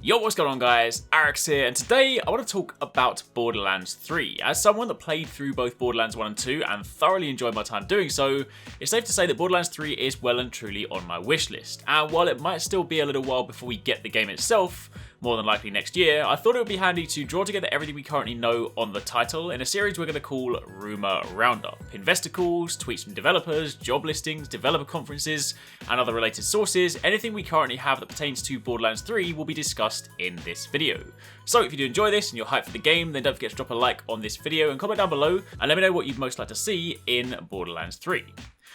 Yo, what's going on guys? Arekkz here, and today I want to talk about Borderlands 3. As someone that played through both Borderlands 1 and 2 and thoroughly enjoyed my time doing so, it's safe to say that Borderlands 3 is well and truly on my wish list. And while it might still be a little while before we get the game itself, more than likely next year, I thought it would be handy to draw together everything we currently know on the title in a series we're going to call Rumor Roundup. Investor calls, tweets from developers, job listings, developer conferences, and other related sources. Anything we currently have that pertains to Borderlands 3 will be discussed in this video. So if you do enjoy this and you're hyped for the game, then don't forget to drop a like on this video and comment down below and let me know what you'd most like to see in Borderlands 3.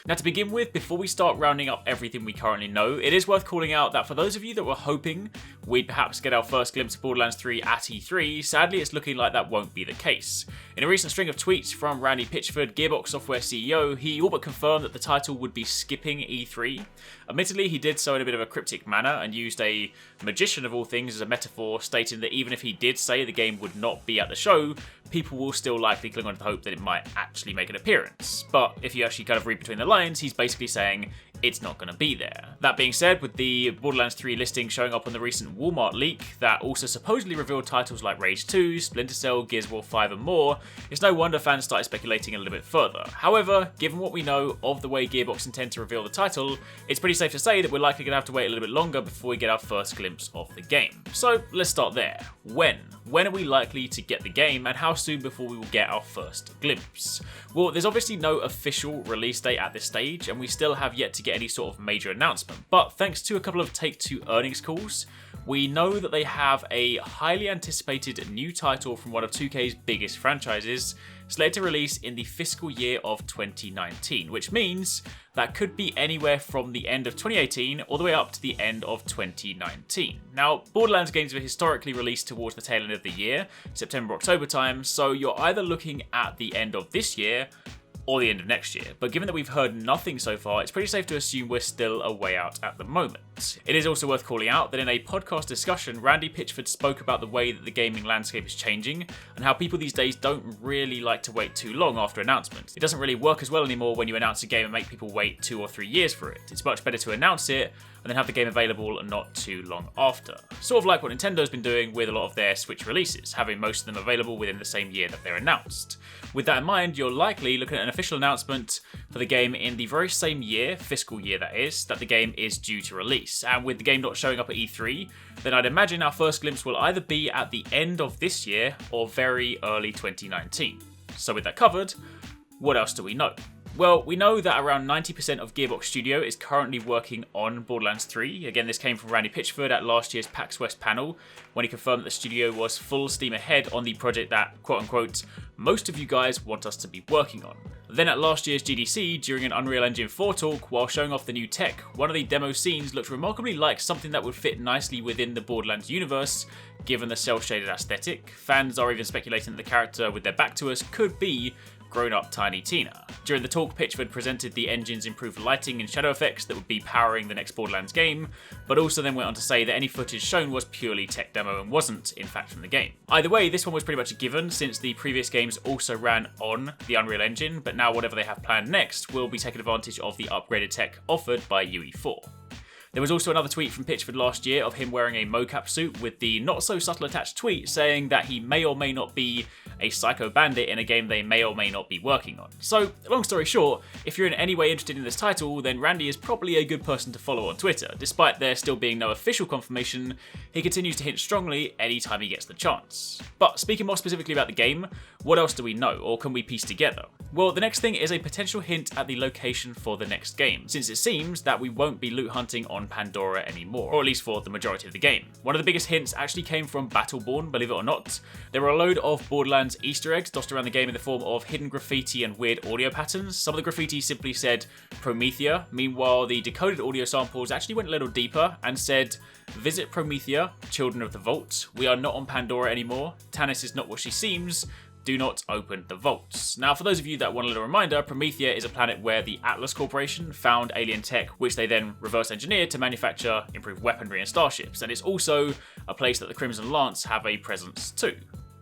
Now to begin with, before we start rounding up everything we currently know, it is worth calling out that for those of you that were hoping we'd perhaps get our first glimpse of Borderlands 3 at E3, sadly it's looking like that won't be the case. In a recent string of tweets from Randy Pitchford, Gearbox Software CEO, he all but confirmed that the title would be skipping E3. Admittedly, he did so in a bit of a cryptic manner and used a magician of all things as a metaphor, stating that even if he did say the game would not be at the show, people will still likely cling on to the hope that it might actually make an appearance. But if you actually kind of read between the lines, he's basically saying it's not going to be there. That being said, with the Borderlands 3 listing showing up on the recent Walmart leak that also supposedly revealed titles like Rage 2, Splinter Cell, Gears of War 5 and more, it's no wonder fans started speculating a little bit further. However, given what we know of the way Gearbox intend to reveal the title, it's pretty safe to say that we're likely going to have to wait a little bit longer before we get our first glimpse of the game. So let's start there. When? When are we likely to get the game, and how soon before we will get our first glimpse? Well, there's obviously no official release date at this stage, and we still have yet to get any sort of major announcement, but thanks to a couple of Take-Two earnings calls, we know that they have a highly anticipated new title from one of 2K's biggest franchises, slated to release in the fiscal year of 2019, which means that could be anywhere from the end of 2018 all the way up to the end of 2019. Now, Borderlands games are historically released towards the tail end of the year, September-October time, so you're either looking at the end of this year or the end of next year. But given that we've heard nothing so far, it's pretty safe to assume we're still a way out at the moment. It is also worth calling out that in a podcast discussion, Randy Pitchford spoke about the way that the gaming landscape is changing and how people these days don't really like to wait too long after announcements. It doesn't really work as well anymore when you announce a game and make people wait 2 or 3 years for it. It's much better to announce it and then have the game available not too long after. Sort of like what Nintendo's been doing with a lot of their Switch releases, having most of them available within the same year that they're announced. With that in mind, you're likely looking at an official announcement for the game in the very same year, fiscal year that is, that the game is due to release. And with the game not showing up at E3, then I'd imagine our first glimpse will either be at the end of this year or very early 2019. So with that covered, what else do we know? Well, we know that around 90% of Gearbox Studio is currently working on Borderlands 3. Again, this came from Randy Pitchford at last year's PAX West panel, when he confirmed that the studio was full steam ahead on the project that, quote-unquote, most of you guys want us to be working on. Then at last year's GDC, during an Unreal Engine 4 talk, while showing off the new tech, one of the demo scenes looked remarkably like something that would fit nicely within the Borderlands universe, given the cel-shaded aesthetic. Fans are even speculating that the character with their back to us could be grown-up Tiny Tina. During the talk, Pitchford presented the engine's improved lighting and shadow effects that would be powering the next Borderlands game, but also then went on to say that any footage shown was purely tech demo and wasn't, in fact, from the game. Either way, this one was pretty much a given, since the previous games also ran on the Unreal Engine, but now whatever they have planned next will be taking advantage of the upgraded tech offered by UE4. There was also another tweet from Pitchford last year of him wearing a mocap suit with the not-so-subtle attached tweet saying that he may or may not be a psycho bandit in a game they may or may not be working on. So, long story short, if you're in any way interested in this title, then Randy is probably a good person to follow on Twitter. Despite there still being no official confirmation, he continues to hint strongly anytime he gets the chance. But speaking more specifically about the game, what else do we know, or can we piece together? Well, the next thing is a potential hint at the location for the next game, since it seems that we won't be loot hunting on Pandora anymore, or at least for the majority of the game. One of the biggest hints actually came from Battleborn, believe it or not. There were a load of Borderlands Easter eggs dotted around the game in the form of hidden graffiti and weird audio patterns. Some of the graffiti simply said Promethea, meanwhile the decoded audio samples actually went a little deeper and said, "Visit Promethea, children of the vault. We are not on Pandora anymore. Tannis is not what she seems. Do not open the vaults." Now, for those of you that want a little reminder, Promethea is a planet where the Atlas Corporation found alien tech, which they then reverse engineered to manufacture improved weaponry and starships, and it's also a place that the Crimson Lance have a presence too.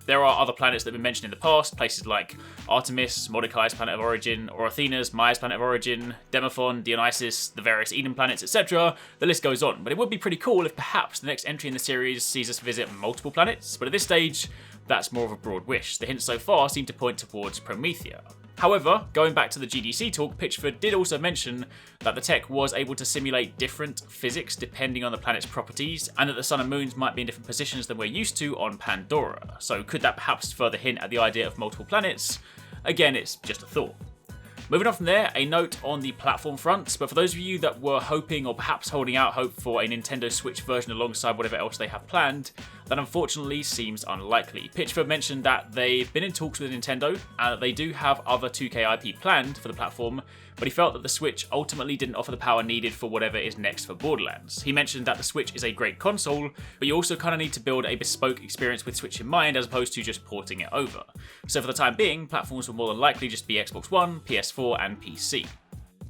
There are other planets that have been mentioned in the past, places like Artemis, Mordecai's planet of origin, or Athena's, Maya's planet of origin, Demophon, Dionysus, the various Eden planets, etc. The list goes on, but it would be pretty cool if perhaps the next entry in the series sees us visit multiple planets, but at this stage, that's more of a broad wish. The hints so far seem to point towards Promethea. However, going back to the GDC talk, Pitchford did also mention that the tech was able to simulate different physics depending on the planet's properties, and that the sun and moons might be in different positions than we're used to on Pandora. So could that perhaps further hint at the idea of multiple planets? Again, it's just a thought. Moving on from there, a note on the platform front, but for those of you that were hoping or perhaps holding out hope for a Nintendo Switch version alongside whatever else they have planned, that unfortunately seems unlikely. Pitchford mentioned that they've been in talks with Nintendo and that they do have other 2K IP planned for the platform, but he felt that the Switch ultimately didn't offer the power needed for whatever is next for Borderlands. He mentioned that the Switch is a great console, but you also kind of need to build a bespoke experience with Switch in mind as opposed to just porting it over. So for the time being, platforms will more than likely just be Xbox One, PS4 and PC.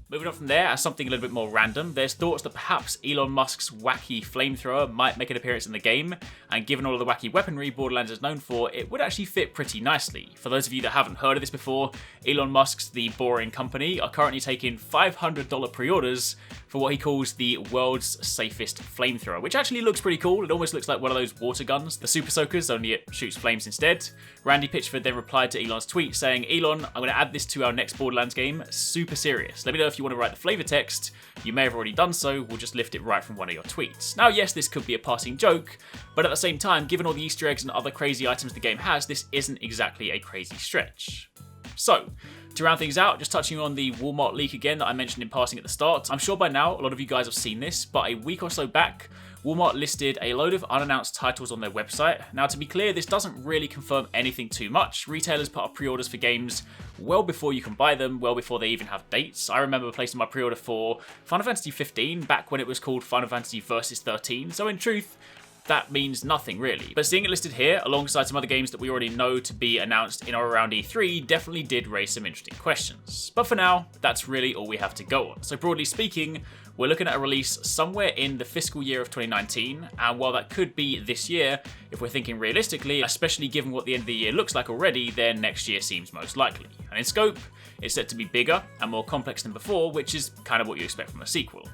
Moving on from there, as something a little bit more random, there's thoughts that perhaps Elon Musk's wacky flamethrower might make an appearance in the game, and given all of the wacky weaponry Borderlands is known for, it would actually fit pretty nicely. For those of you that haven't heard of this before, Elon Musk's The Boring Company are currently taking $500 pre-orders for what he calls the world's safest flamethrower, which actually looks pretty cool. It almost looks like one of those water guns, the Super Soakers, only it shoots flames instead. Randy Pitchford then replied to Elon's tweet saying, "Elon, I'm going to add this to our next Borderlands game, super serious. Let me know if you want to write the flavor text. You may have already done so, we'll just lift it right from one of your tweets." Now yes, this could be a passing joke, but at the same time, given all the Easter eggs and other crazy items the game has, this isn't exactly a crazy stretch. So, to round things out, just touching on the Walmart leak again that I mentioned in passing at the start. I'm sure by now a lot of you guys have seen this, but a week or so back, Walmart listed a load of unannounced titles on their website. Now to be clear, this doesn't really confirm anything too much. Retailers put up pre-orders for games well before you can buy them, well before they even have dates. I remember placing my pre-order for Final Fantasy 15 back when it was called Final Fantasy Versus 13, so in truth, that means nothing really. But seeing it listed here, alongside some other games that we already know to be announced in or around E3, definitely did raise some interesting questions. But for now, that's really all we have to go on. So broadly speaking, we're looking at a release somewhere in the fiscal year of 2019, and while that could be this year, if we're thinking realistically, especially given what the end of the year looks like already, then next year seems most likely. And in scope, it's set to be bigger and more complex than before, which is kind of what you expect from a sequel.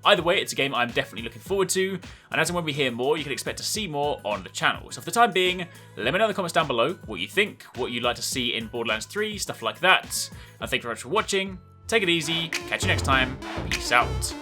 Either way, it's a game I'm definitely looking forward to, and as and when we hear more, you can expect to see more on the channel. So for the time being, let me know in the comments down below what you think, what you'd like to see in Borderlands 3, stuff like that. And thank you very much for watching, take it easy, catch you next time, peace out.